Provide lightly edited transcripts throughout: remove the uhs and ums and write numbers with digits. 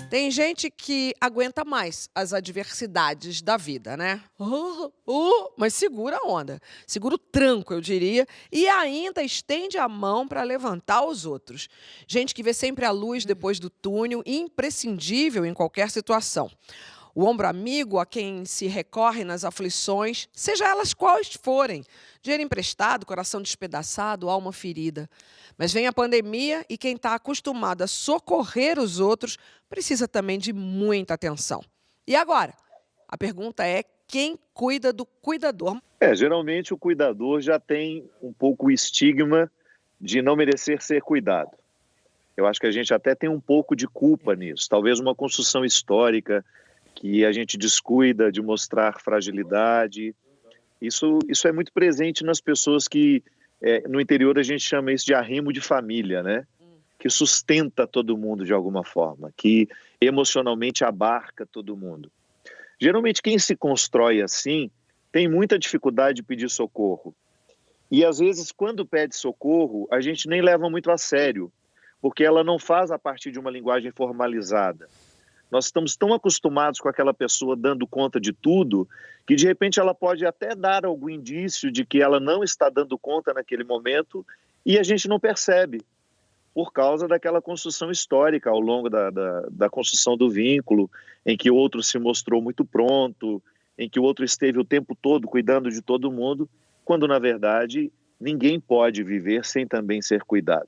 Tem gente que aguenta mais as adversidades da vida, né? Mas segura a onda, segura o tranco, eu diria, e ainda estende a mão para levantar os outros. Gente que vê sempre a luz depois do túnel, imprescindível em qualquer situação. O ombro amigo a quem se recorre nas aflições, seja elas quais forem. Dinheiro emprestado, coração despedaçado, alma ferida. Mas vem a pandemia e quem está acostumado a socorrer os outros precisa também de muita atenção. E agora? A pergunta é: quem cuida do cuidador? Geralmente o cuidador já tem um pouco o estigma de não merecer ser cuidado. Eu acho que a gente até tem um pouco de culpa nisso. Talvez uma construção histórica que a gente descuida de mostrar fragilidade. Isso é muito presente nas pessoas que, no interior, a gente chama isso de arrimo de família, né? Que sustenta todo mundo de alguma forma, que emocionalmente abarca todo mundo. Geralmente, quem se constrói assim tem muita dificuldade de pedir socorro. E, às vezes, quando pede socorro, a gente nem leva muito a sério, porque ela não faz a partir de uma linguagem formalizada. Nós estamos tão acostumados com aquela pessoa dando conta de tudo, que de repente ela pode até dar algum indício de que ela não está dando conta naquele momento e a gente não percebe, por causa daquela construção histórica ao longo da construção do vínculo, em que o outro se mostrou muito pronto, em que o outro esteve o tempo todo cuidando de todo mundo, quando na verdade ninguém pode viver sem também ser cuidado.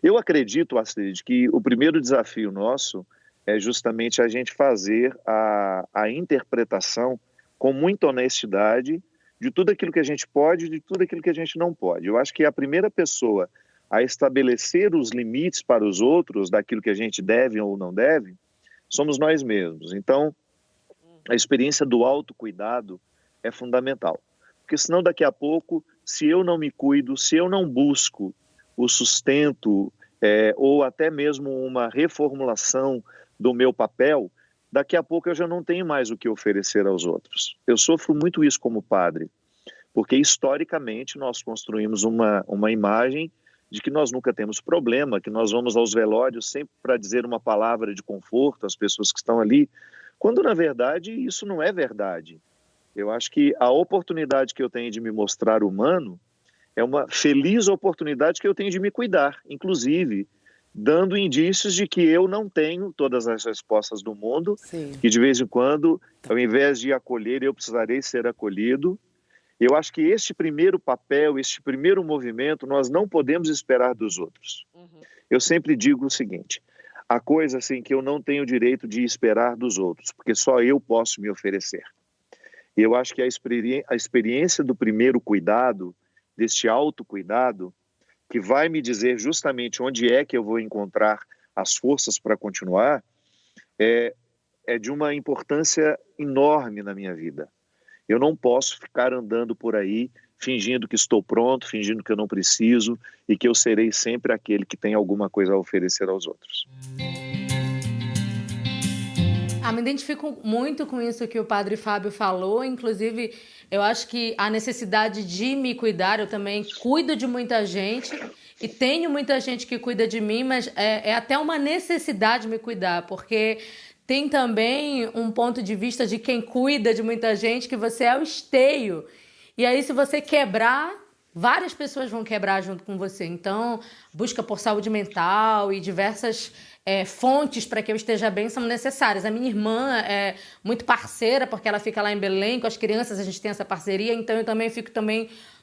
Eu acredito, Astrid, que o primeiro desafio nosso é justamente a gente fazer a interpretação com muita honestidade de tudo aquilo que a gente pode e de tudo aquilo que a gente não pode. Eu acho que a primeira pessoa a estabelecer os limites para os outros daquilo que a gente deve ou não deve somos nós mesmos. Então, a experiência do autocuidado é fundamental. Porque senão daqui a pouco, se eu não me cuido, se eu não busco o sustento ou até mesmo uma reformulação do meu papel, daqui a pouco eu já não tenho mais o que oferecer aos outros. Eu sofro muito isso como padre, porque historicamente nós construímos uma imagem de que nós nunca temos problema, que nós vamos aos velórios sempre para dizer uma palavra de conforto às pessoas que estão ali, quando na verdade isso não é verdade. Eu acho que a oportunidade que eu tenho de me mostrar humano é uma feliz oportunidade que eu tenho de me cuidar, inclusive dando indícios de que eu não tenho todas as respostas do mundo, Sim. que de vez em quando, ao invés de acolher, eu precisarei ser acolhido. Eu acho que este primeiro papel, este primeiro movimento, nós não podemos esperar dos outros. Eu sempre digo o seguinte: há coisa assim que eu não tenho direito de esperar dos outros, porque só eu posso me oferecer. E eu acho que a experiência do primeiro cuidado, deste autocuidado, que vai me dizer justamente onde é que eu vou encontrar as forças para continuar, é de uma importância enorme na minha vida. Eu não posso ficar andando por aí fingindo que estou pronto, fingindo que eu não preciso e que eu serei sempre aquele que tem alguma coisa a oferecer aos outros. Me identifico muito com isso que o Padre Fábio falou, inclusive eu acho que a necessidade de me cuidar, eu também cuido de muita gente e tenho muita gente que cuida de mim, mas é até uma necessidade me cuidar, porque tem também um ponto de vista de quem cuida de muita gente, que você é o esteio, e aí se você quebrar, várias pessoas vão quebrar junto com você, então busca por saúde mental e diversas fontes para que eu esteja bem são necessárias. A minha irmã é muito parceira, porque ela fica lá em Belém com as crianças, a gente tem essa parceria, então eu também fico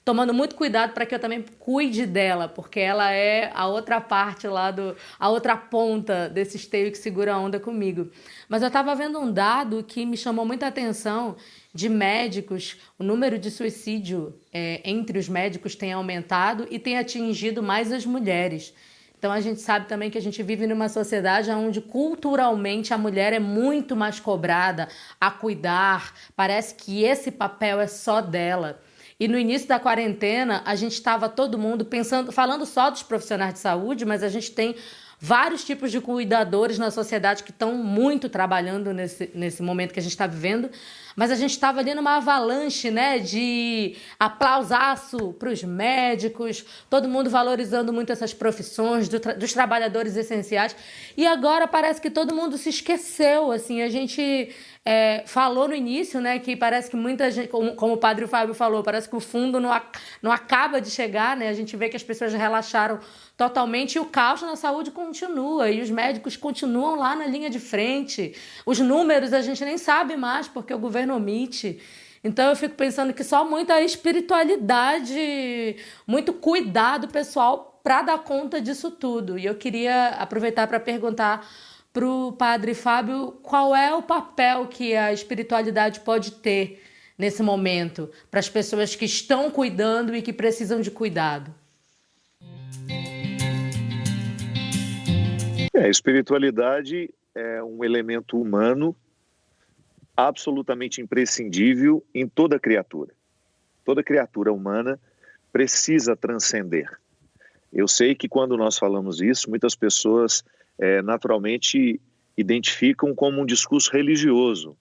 tomando muito cuidado para que eu também cuide dela, porque ela é a outra parte lá, a outra ponta desse esteio que segura a onda comigo. Mas eu estava vendo um dado que me chamou muita atenção de médicos, o número de suicídio entre os médicos tem aumentado e tem atingido mais as mulheres. Então a gente sabe também que a gente vive numa sociedade onde culturalmente a mulher é muito mais cobrada a cuidar, parece que esse papel é só dela. E no início da quarentena a gente estava todo mundo falando só dos profissionais de saúde, mas a gente tem vários tipos de cuidadores na sociedade que estão muito trabalhando nesse momento que a gente está vivendo, mas a gente estava ali numa avalanche, né, de aplausaço para os médicos, todo mundo valorizando muito essas profissões dos trabalhadores essenciais, e agora parece que todo mundo se esqueceu, assim, a gente falou no início, né, que parece que muita gente, como o Padre Fábio falou, parece que o fundo não acaba de chegar, né, a gente vê que as pessoas relaxaram totalmente e o caos na saúde continua e os médicos continuam lá na linha de frente. Os números a gente nem sabe mais porque o governo omite. Então eu fico pensando que só muita espiritualidade, muito cuidado pessoal para dar conta disso tudo. E eu queria aproveitar para perguntar para o Padre Fábio qual é o papel que a espiritualidade pode ter nesse momento para as pessoas que estão cuidando e que precisam de cuidado. A espiritualidade é um elemento humano absolutamente imprescindível em toda criatura. Toda criatura humana precisa transcender. Eu sei que quando nós falamos isso, muitas pessoas naturalmente identificam como um discurso religioso.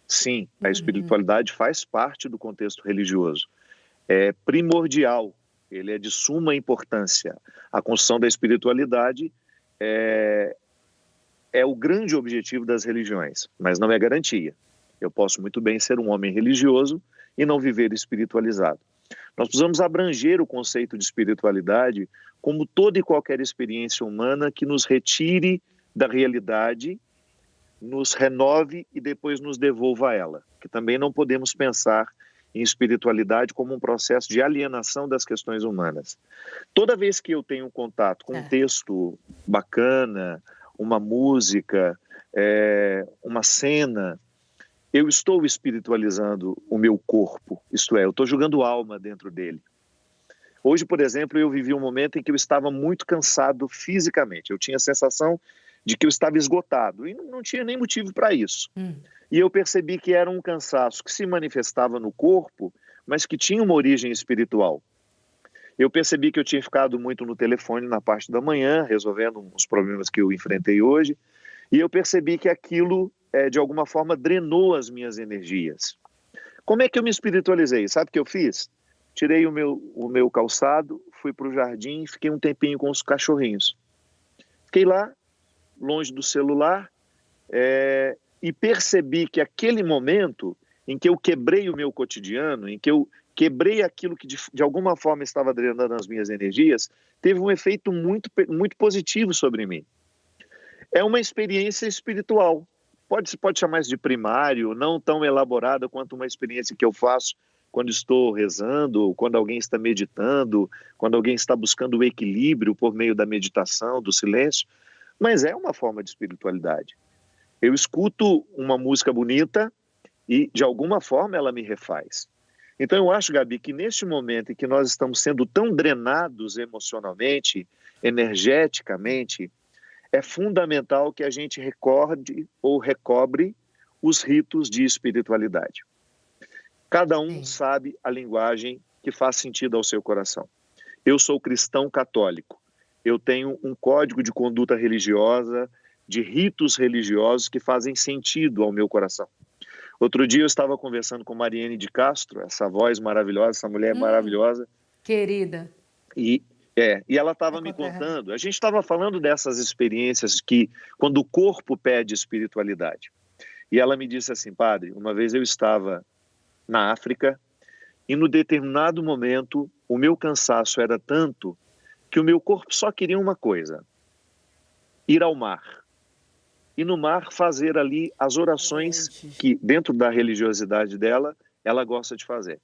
Sim, a espiritualidade faz parte do contexto religioso. É primordial, ele é de suma importância. A construção da espiritualidade é o grande objetivo das religiões, mas não é garantia. Eu posso muito bem ser um homem religioso e não viver espiritualizado. Nós precisamos abranger o conceito de espiritualidade como toda e qualquer experiência humana que nos retire da realidade, nos renove e depois nos devolva a ela. Que também não podemos pensar em espiritualidade como um processo de alienação das questões humanas. Toda vez que eu tenho contato com um texto bacana, uma música, uma cena, eu estou espiritualizando o meu corpo, isto é, eu estou jogando alma dentro dele. Hoje, por exemplo, eu vivi um momento em que eu estava muito cansado fisicamente, eu tinha a sensação de que eu estava esgotado, e não tinha nem motivo para isso. E eu percebi que era um cansaço que se manifestava no corpo, mas que tinha uma origem espiritual. Eu percebi que eu tinha ficado muito no telefone na parte da manhã, resolvendo os problemas que eu enfrentei hoje, e eu percebi que aquilo, de alguma forma, drenou as minhas energias. Como é que eu me espiritualizei? Sabe o que eu fiz? Tirei o meu calçado, fui para o jardim e fiquei um tempinho com os cachorrinhos. Fiquei lá, longe do celular, e percebi que aquele momento em que eu quebrei o meu cotidiano, em que eu quebrei aquilo que de alguma forma estava drenando as minhas energias, teve um efeito muito, muito positivo sobre mim. É uma experiência espiritual. Pode chamar isso de primário, não tão elaborada quanto uma experiência que eu faço quando estou rezando, quando alguém está meditando, quando alguém está buscando o equilíbrio por meio da meditação, do silêncio, mas é uma forma de espiritualidade. Eu escuto uma música bonita e, de alguma forma, ela me refaz. Então, eu acho, Gabi, que neste momento em que nós estamos sendo tão drenados emocionalmente, energeticamente, é fundamental que a gente recorde ou recobre os ritos de espiritualidade. Cada um sabe a linguagem que faz sentido ao seu coração. Eu sou cristão católico. Eu tenho um código de conduta religiosa, de ritos religiosos que fazem sentido ao meu coração. Outro dia eu estava conversando com Mariene de Castro, essa voz maravilhosa, essa mulher maravilhosa. Querida. E ela estava me contando, a gente estava falando dessas experiências que, quando o corpo pede espiritualidade. E ela me disse assim, padre, uma vez eu estava na África e no determinado momento o meu cansaço era tanto que o meu corpo só queria uma coisa, ir ao mar. E no mar fazer ali as orações que, dentro da religiosidade dela, ela gosta de fazer.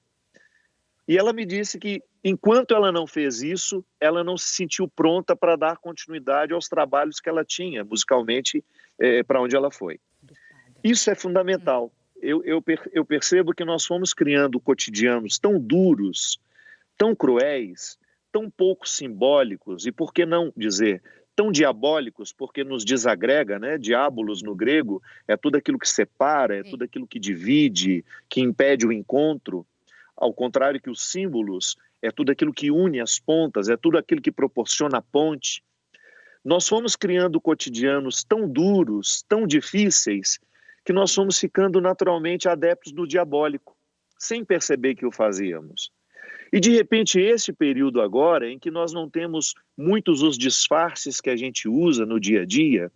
E ela me disse que, enquanto ela não fez isso, ela não se sentiu pronta para dar continuidade aos trabalhos que ela tinha, musicalmente, para onde ela foi. Isso é fundamental. Eu percebo que nós fomos criando cotidianos tão duros, tão cruéis, tão pouco simbólicos, e por que não dizer tão diabólicos, porque nos desagrega, né? Diabolos no grego é tudo aquilo que separa, é tudo aquilo que divide, que impede o encontro, ao contrário que os símbolos é tudo aquilo que une as pontas, é tudo aquilo que proporciona a ponte. Nós fomos criando cotidianos tão duros, tão difíceis, que nós fomos ficando naturalmente adeptos do diabólico, sem perceber que o fazíamos. E, de repente, esse período agora, em que nós não temos muitos os disfarces que a gente usa no dia a dia,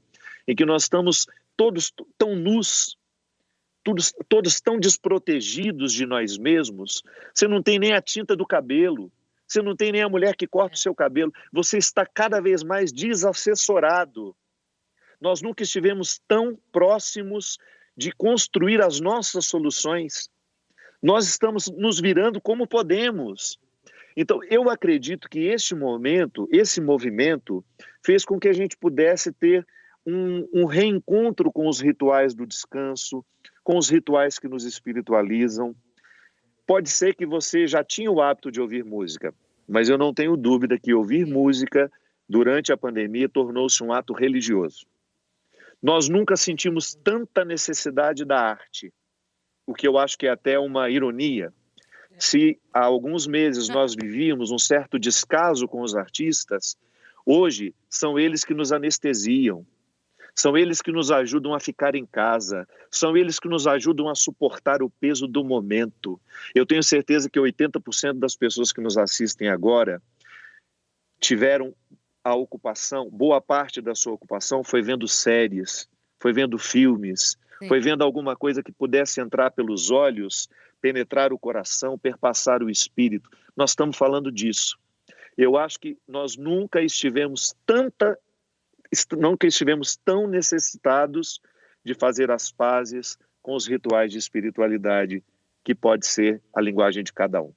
em que nós estamos todos tão nus, todos tão desprotegidos de nós mesmos, você não tem nem a tinta do cabelo, você não tem nem a mulher que corta o seu cabelo, você está cada vez mais desassessorado. Nós nunca estivemos tão próximos de construir as nossas soluções. Nós estamos nos virando como podemos. Então, eu acredito que este momento, esse movimento, fez com que a gente pudesse ter um reencontro com os rituais do descanso, com os rituais que nos espiritualizam. Pode ser que você já tinha o hábito de ouvir música, mas eu não tenho dúvida que ouvir música durante a pandemia tornou-se um ato religioso. Nós nunca sentimos tanta necessidade da arte, o que eu acho que é até uma ironia. Se há alguns meses nós vivíamos um certo descaso com os artistas, hoje são eles que nos anestesiam, são eles que nos ajudam a ficar em casa, são eles que nos ajudam a suportar o peso do momento. Eu tenho certeza que 80% das pessoas que nos assistem agora tiveram a ocupação, boa parte da sua ocupação foi vendo séries, foi vendo filmes, foi vendo alguma coisa que pudesse entrar pelos olhos, penetrar o coração, perpassar o espírito. Nós estamos falando disso. Eu acho que nós nunca estivemos tão necessitados de fazer as pazes com os rituais de espiritualidade, que pode ser a linguagem de cada um.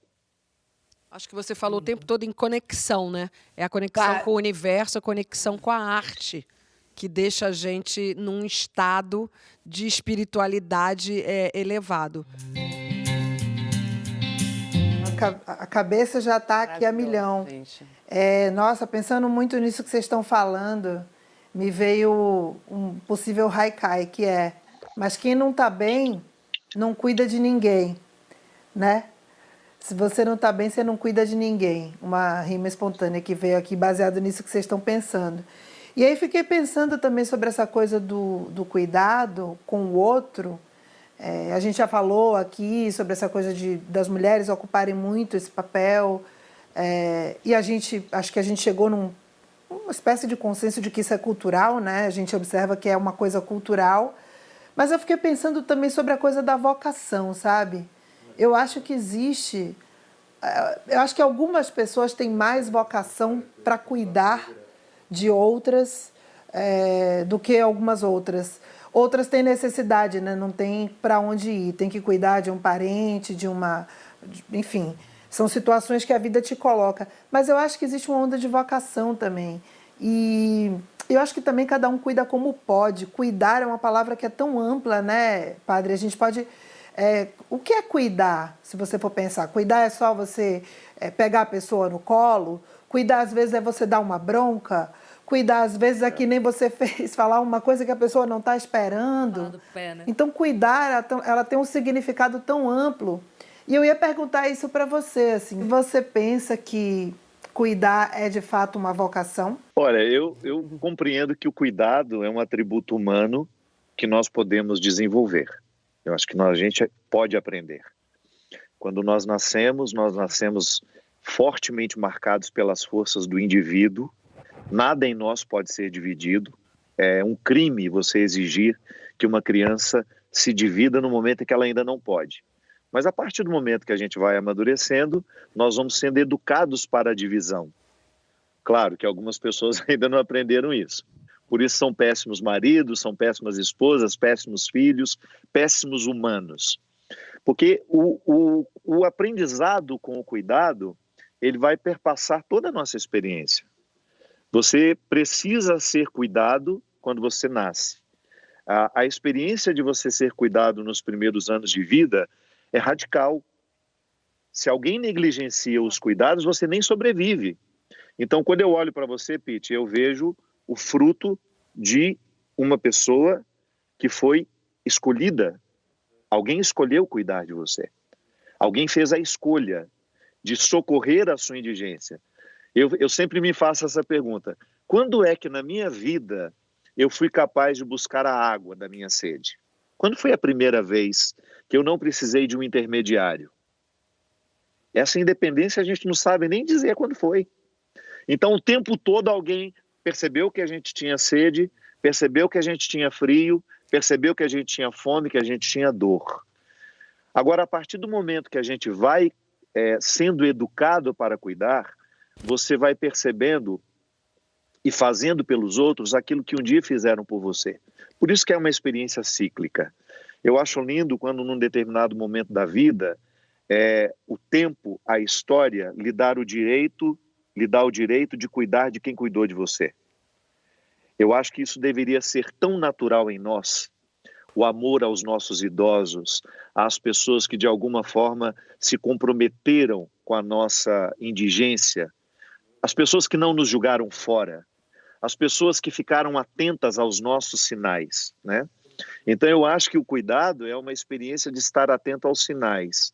Acho que você falou o tempo todo em conexão, né? É a conexão com o universo, a conexão com a arte, que deixa a gente num estado de espiritualidade elevado. A cabeça já está aqui a milhão. Nossa, pensando muito nisso que vocês estão falando, me veio um possível haikai, que é: mas quem não está bem, não cuida de ninguém, né? Se você não está bem, você não cuida de ninguém. Uma rima espontânea que veio aqui baseado nisso que vocês estão pensando. E aí fiquei pensando também sobre essa coisa do cuidado com o outro. A gente já falou aqui sobre essa coisa das mulheres ocuparem muito esse papel. E acho que a gente chegou numa espécie de consenso de que isso é cultural, né? A gente observa que é uma coisa cultural. Mas eu fiquei pensando também sobre a coisa da vocação, sabe? Eu acho que existe... Eu acho que algumas pessoas têm mais vocação para cuidar de outras do que algumas outras. Outras têm necessidade, né? Não tem para onde ir, tem que cuidar de um parente, enfim, são situações que a vida te coloca. Mas eu acho que existe uma onda de vocação também. E eu acho que também cada um cuida como pode. Cuidar é uma palavra que é tão ampla, né, padre? A gente pode... o que é cuidar, se você for pensar? Cuidar é só você pegar a pessoa no colo? Cuidar, às vezes, é você dar uma bronca? Cuidar, às vezes, é que nem você fez, falar uma coisa que a pessoa não está esperando. Do pé, né? Então, cuidar, ela tem um significado tão amplo. E eu ia perguntar isso para você, assim, você pensa que cuidar é, de fato, uma vocação? Olha, eu compreendo que o cuidado é um atributo humano que nós podemos desenvolver. Eu acho que a gente pode aprender. Quando nós nascemos fortemente marcados pelas forças do indivíduo. Nada em nós pode ser dividido. É um crime você exigir que uma criança se divida no momento em que ela ainda não pode. Mas a partir do momento que a gente vai amadurecendo, nós vamos sendo educados para a divisão. Claro que algumas pessoas ainda não aprenderam isso. Por isso são péssimos maridos, são péssimas esposas, péssimos filhos, péssimos humanos. Porque o aprendizado com o cuidado, ele vai perpassar toda a nossa experiência. Você precisa ser cuidado quando você nasce. A experiência de você ser cuidado nos primeiros anos de vida é radical. Se alguém negligencia os cuidados, você nem sobrevive. Então, quando eu olho para você, Pete, eu vejo o fruto de uma pessoa que foi escolhida. Alguém escolheu cuidar de você. Alguém fez a escolha de socorrer a sua indigência. Eu sempre me faço essa pergunta: Quando é que na minha vida eu fui capaz de buscar a água da minha sede? Quando foi a primeira vez que eu não precisei de um intermediário? Essa independência a gente não sabe nem dizer quando foi. Então, o tempo todo alguém percebeu que a gente tinha sede, percebeu que a gente tinha frio, percebeu que a gente tinha fome, que a gente tinha dor. Agora, a partir do momento que a gente vai sendo educado para cuidar, você vai percebendo e fazendo pelos outros aquilo que um dia fizeram por você. Por isso que é uma experiência cíclica. Eu acho lindo quando, num determinado momento da vida, o tempo, a história, lhe dá o direito de cuidar de quem cuidou de você. Eu acho que isso deveria ser tão natural em nós, o amor aos nossos idosos, às pessoas que de alguma forma se comprometeram com a nossa indigência, as pessoas que não nos julgaram fora, as pessoas que ficaram atentas aos nossos sinais, né? Então eu acho que o cuidado é uma experiência de estar atento aos sinais.